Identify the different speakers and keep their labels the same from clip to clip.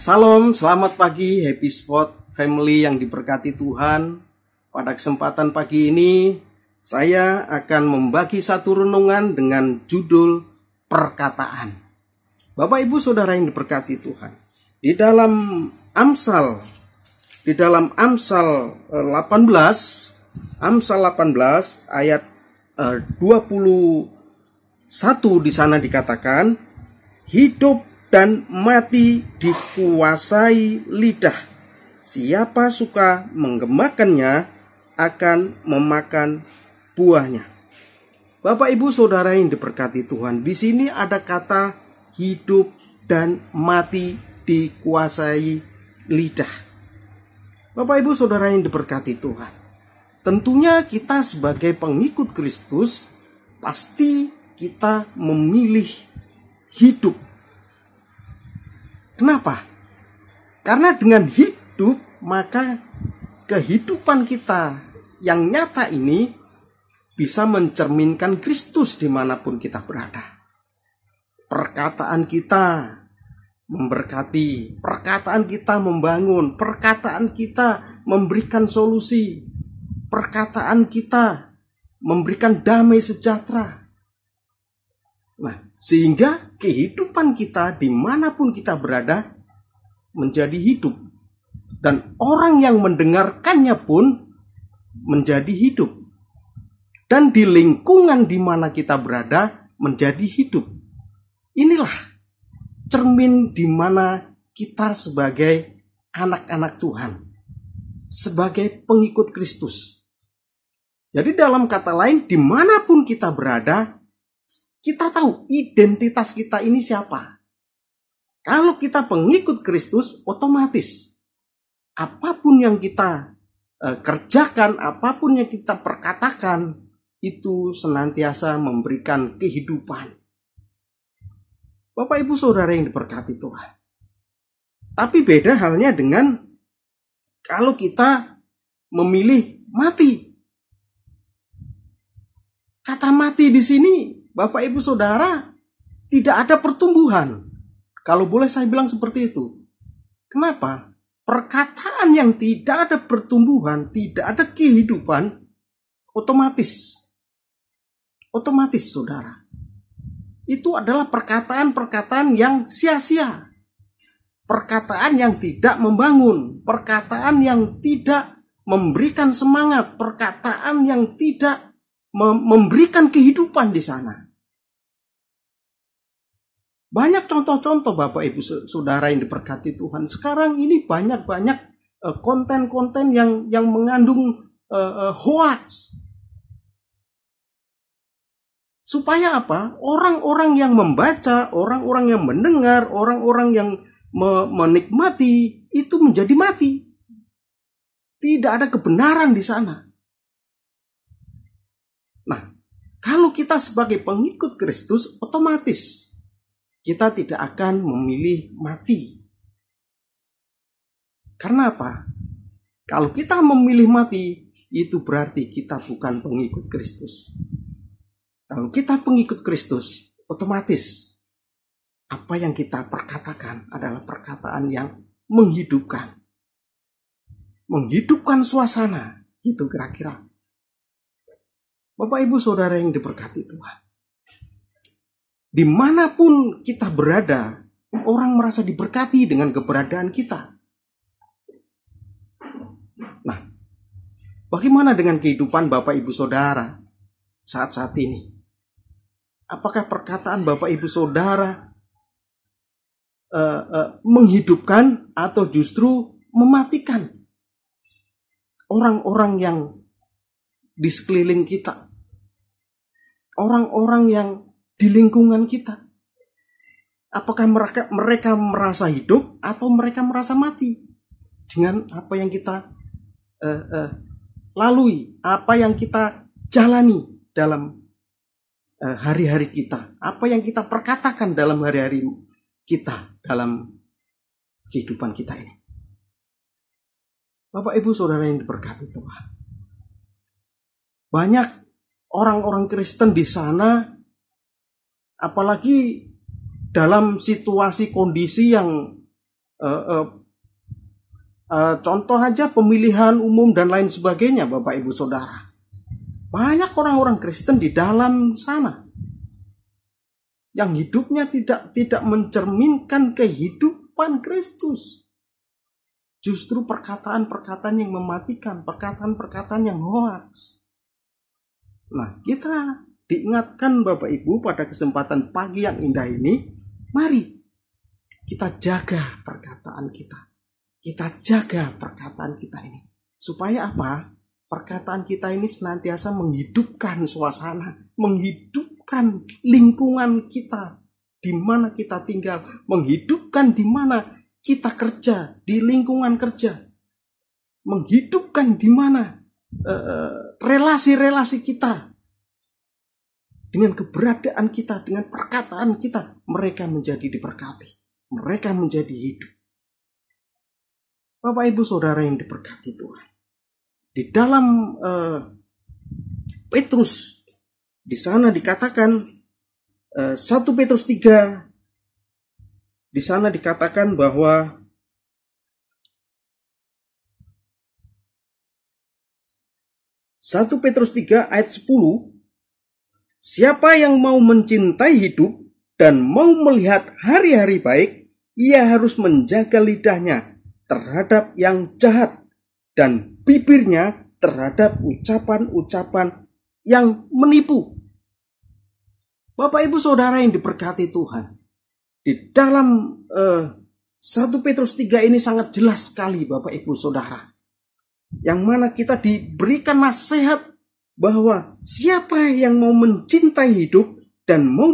Speaker 1: Salam, selamat pagi, happy spot family yang diberkati Tuhan. Pada kesempatan pagi ini, saya akan membagi satu renungan dengan judul perkataan. Bapak Ibu Saudara yang diberkati Tuhan, di dalam Amsal 18 ayat 21 di sana dikatakan, hidup dan mati dikuasai lidah. Siapa suka menggemakannya akan memakan buahnya. Bapak Ibu Saudara yang diberkati Tuhan, di sini ada kata hidup dan mati dikuasai lidah. Bapak Ibu Saudara yang diberkati Tuhan, tentunya kita sebagai pengikut Kristus pasti kita memilih hidup. Kenapa? Karena dengan hidup, maka kehidupan kita yang nyata ini bisa mencerminkan Kristus dimanapun kita berada. Perkataan kita memberkati, perkataan kita membangun, perkataan kita memberikan solusi, perkataan kita memberikan damai sejahtera. Nah, sehingga kehidupan kita dimanapun kita berada menjadi hidup. Dan orang yang mendengarkannya pun menjadi hidup. Dan di lingkungan di mana kita berada menjadi hidup. Inilah cermin di mana kita sebagai anak-anak Tuhan, sebagai pengikut Kristus. Jadi dalam kata lain, dimanapun kita berada, kita tahu identitas kita ini siapa. Kalau kita pengikut Kristus, otomatis apapun yang kita kerjakan, apapun yang kita perkatakan, itu senantiasa memberikan kehidupan. Bapak Ibu Saudara yang diberkati Tuhan. Tapi beda halnya dengan kalau kita memilih mati. Kata mati di sini, Bapak Ibu Saudara, tidak ada pertumbuhan. Kalau boleh saya bilang seperti itu. Kenapa? Perkataan yang tidak ada pertumbuhan, tidak ada kehidupan, otomatis Saudara, itu adalah perkataan-perkataan yang sia-sia. Perkataan yang tidak membangun, perkataan yang tidak memberikan semangat, perkataan yang tidak memberikan kehidupan di sana. Banyak contoh-contoh Bapak Ibu Saudara yang diberkati Tuhan. Sekarang ini banyak konten-konten yang mengandung hoax. Supaya apa? Orang-orang yang membaca, orang-orang yang mendengar, orang-orang yang menikmati itu menjadi mati. Tidak ada kebenaran di sana. Nah, kalau kita sebagai pengikut Kristus, otomatis kita tidak akan memilih mati. Karena apa? Kalau kita memilih mati, itu berarti kita bukan pengikut Kristus. Kalau kita pengikut Kristus, otomatis apa yang kita perkatakan adalah perkataan yang menghidupkan. Menghidupkan suasana, itu kira-kira. Bapak Ibu Saudara yang diberkati Tuhan. Dimanapun kita berada, orang merasa diberkati dengan keberadaan kita. Nah, bagaimana dengan kehidupan Bapak Ibu Saudara saat-saat ini? Apakah perkataan Bapak Ibu Saudara menghidupkan atau justru mematikan orang-orang yang di sekeliling kita? Orang-orang yang di lingkungan kita. Apakah mereka merasa hidup atau mereka merasa mati dengan apa yang kita lalui, apa yang kita jalani dalam hari-hari kita, apa yang kita perkatakan dalam hari-hari kita, dalam kehidupan kita ini. Bapak Ibu Saudara yang diberkati Tuhan, banyak orang-orang Kristen di sana, apalagi dalam situasi kondisi yang Contoh aja pemilihan umum dan lain sebagainya, Bapak Ibu Saudara. Banyak orang-orang Kristen di dalam sana yang hidupnya tidak mencerminkan kehidupan Kristus. Justru perkataan-perkataan yang mematikan, perkataan-perkataan yang hoaks. Nah, kita diingatkan Bapak Ibu pada kesempatan pagi yang indah ini, mari kita jaga perkataan kita. Kita jaga perkataan kita ini. Supaya apa? Perkataan kita ini senantiasa menghidupkan suasana, menghidupkan lingkungan kita di mana kita tinggal, menghidupkan di mana kita kerja, di lingkungan kerja, menghidupkan di mana relasi-relasi kita, dengan keberadaan kita, dengan perkataan kita, mereka menjadi diberkati, mereka menjadi hidup. Bapak Ibu Saudara yang diberkati Tuhan, di dalam Petrus, di sana dikatakan 1 Petrus 3, di sana dikatakan bahwa Petrus 3 ayat 10, siapa yang mau mencintai hidup dan mau melihat hari-hari baik, ia harus menjaga lidahnya terhadap yang jahat dan bibirnya terhadap ucapan-ucapan yang menipu. Bapak Ibu Saudara yang diberkati Tuhan, di dalam 1 Petrus 3 ini sangat jelas sekali Bapak Ibu Saudara, yang mana kita diberikan nasihat bahwa siapa yang mau mencintai hidup dan mau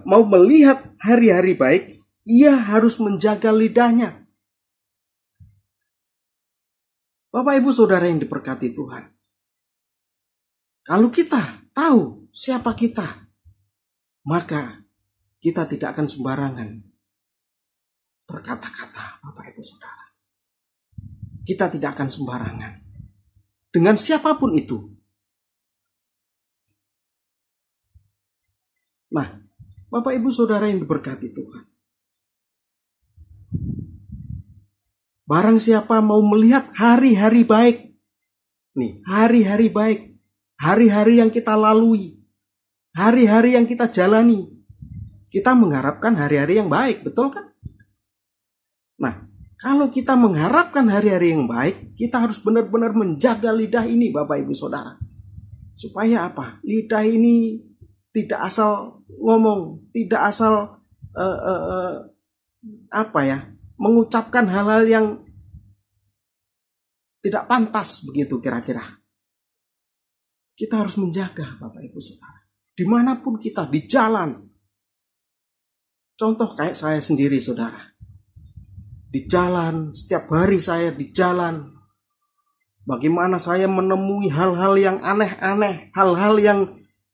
Speaker 1: mau melihat hari-hari baik, ia harus menjaga lidahnya. Bapak Ibu Saudara yang diberkati Tuhan, kalau kita tahu siapa kita, maka kita tidak akan sembarangan berkata-kata, Bapak Ibu Saudara. Kita tidak akan sembarangan dengan siapapun itu. Nah, Bapak Ibu Saudara yang diberkati Tuhan, barang siapa mau melihat hari-hari baik, nih, hari-hari baik, hari-hari yang kita lalui, hari-hari yang kita jalani, kita mengharapkan hari-hari yang baik, betul kan? Nah, kalau kita mengharapkan hari-hari yang baik, kita harus benar-benar menjaga lidah ini, Bapak Ibu Saudara. Supaya apa? Lidah ini tidak asal ngomong, tidak asal mengucapkan hal-hal yang tidak pantas, begitu kira-kira. Kita harus menjaga, Bapak Ibu Saudara. Dimanapun kita, di jalan. Contoh kayak saya sendiri, Saudara. Di jalan, setiap hari saya di jalan. Bagaimana saya menemui hal-hal yang aneh-aneh, hal-hal yang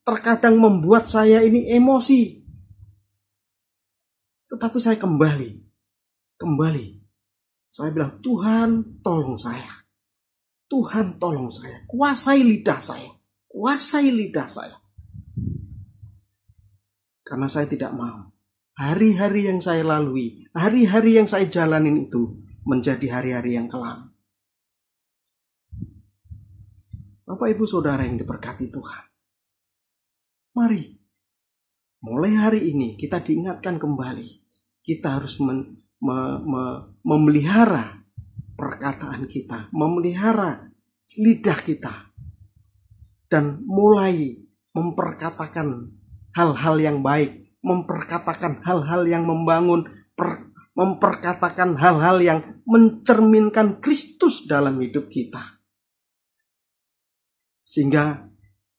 Speaker 1: terkadang membuat saya ini emosi. Tetapi saya kembali. Saya bilang, Tuhan tolong saya. Tuhan tolong saya. Kuasai lidah saya. Karena saya tidak mau hari-hari yang saya lalui, hari-hari yang saya jalanin itu menjadi hari-hari yang kelam. Bapak Ibu Saudara yang diberkati Tuhan, mari mulai hari ini kita diingatkan kembali, kita harus memelihara perkataan kita, memelihara lidah kita, dan mulai memperkatakan hal-hal yang baik, memperkatakan hal-hal yang membangun, memperkatakan hal-hal yang mencerminkan Kristus dalam hidup kita. Sehingga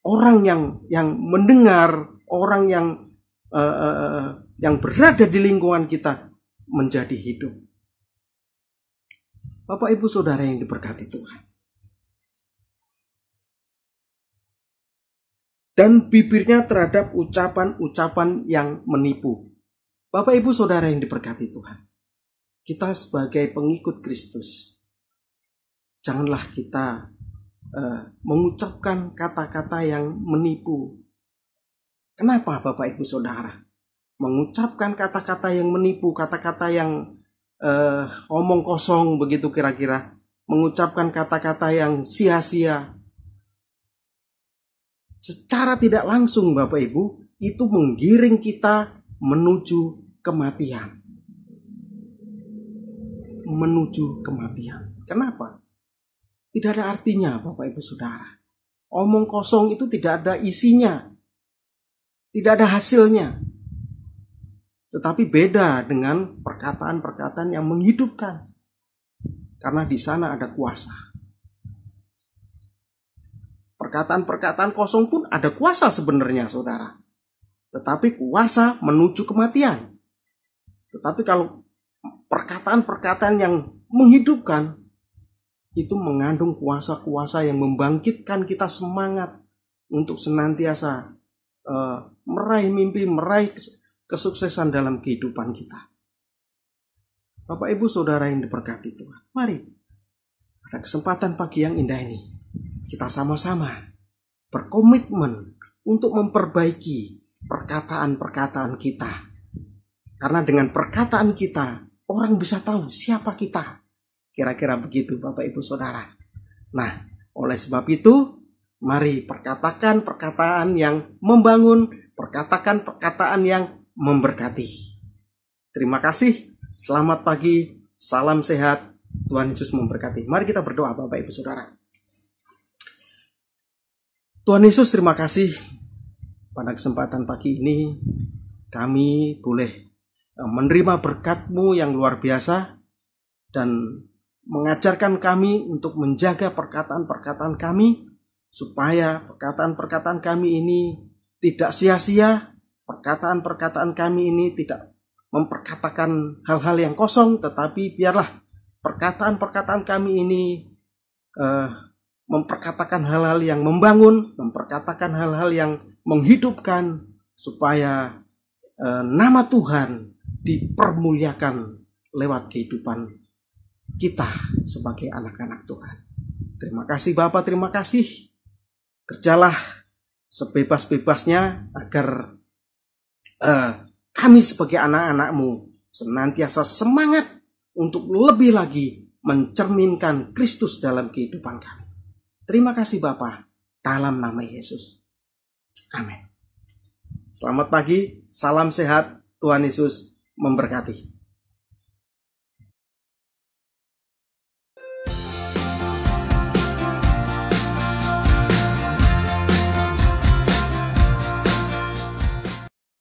Speaker 1: orang yang mendengar, orang yang berada di lingkungan kita menjadi hidup. Bapak Ibu Saudara yang diberkati Tuhan. Dan bibirnya terhadap ucapan-ucapan yang menipu. Bapak Ibu Saudara yang diberkati Tuhan, kita sebagai pengikut Kristus, janganlah kita mengucapkan kata-kata yang menipu. Kenapa Bapak Ibu Saudara? mengucapkan kata-kata yang menipu, kata-kata yang omong kosong begitu kira-kira, mengucapkan kata-kata yang sia-sia. Secara tidak langsung Bapak Ibu, itu menggiring kita menuju kematian. Menuju kematian. Kenapa? Tidak ada artinya Bapak Ibu Saudara. Omong kosong itu tidak ada isinya. Tidak ada hasilnya. Tetapi beda dengan perkataan-perkataan yang menghidupkan. Karena di sana ada kuasa. Perkataan-perkataan kosong pun ada kuasa sebenarnya saudara. Tetapi kuasa menuju kematian. Tetapi kalau perkataan-perkataan yang menghidupkan, itu mengandung kuasa-kuasa yang membangkitkan kita semangat untuk senantiasa meraih mimpi, meraih kesuksesan dalam kehidupan kita. Bapak Ibu Saudara yang diberkati Tuhan, mari pada kesempatan pagi yang indah ini kita sama-sama berkomitmen untuk memperbaiki perkataan-perkataan kita. Karena dengan perkataan kita orang bisa tahu siapa kita. Kira-kira begitu Bapak Ibu Saudara. Nah, oleh sebab itu mari perkatakan perkataan yang membangun, perkatakan perkataan yang memberkati. Terima kasih, selamat pagi, salam sehat, Tuhan Yesus memberkati. Mari kita berdoa Bapak Ibu Saudara. Tuhan Yesus terima kasih pada kesempatan pagi ini kami boleh menerima berkat-Mu yang luar biasa dan mengajarkan kami untuk menjaga perkataan-perkataan kami supaya perkataan-perkataan kami ini tidak sia-sia. Perkataan-perkataan kami ini tidak memperkatakan hal-hal yang kosong, tetapi biarlah perkataan-perkataan kami ini memperkatakan hal-hal yang membangun, memperkatakan hal-hal yang menghidupkan, supaya nama Tuhan dipermuliakan lewat kehidupan kita sebagai anak-anak Tuhan. Terima kasih Bapak, terima kasih. Kerjalah sebebas-bebasnya agar kami sebagai anak-anak-Mu senantiasa semangat untuk lebih lagi mencerminkan Kristus dalam kehidupan kami. Terima kasih Bapa, dalam nama Yesus. Amin. Selamat pagi, salam sehat, Tuhan Yesus memberkati.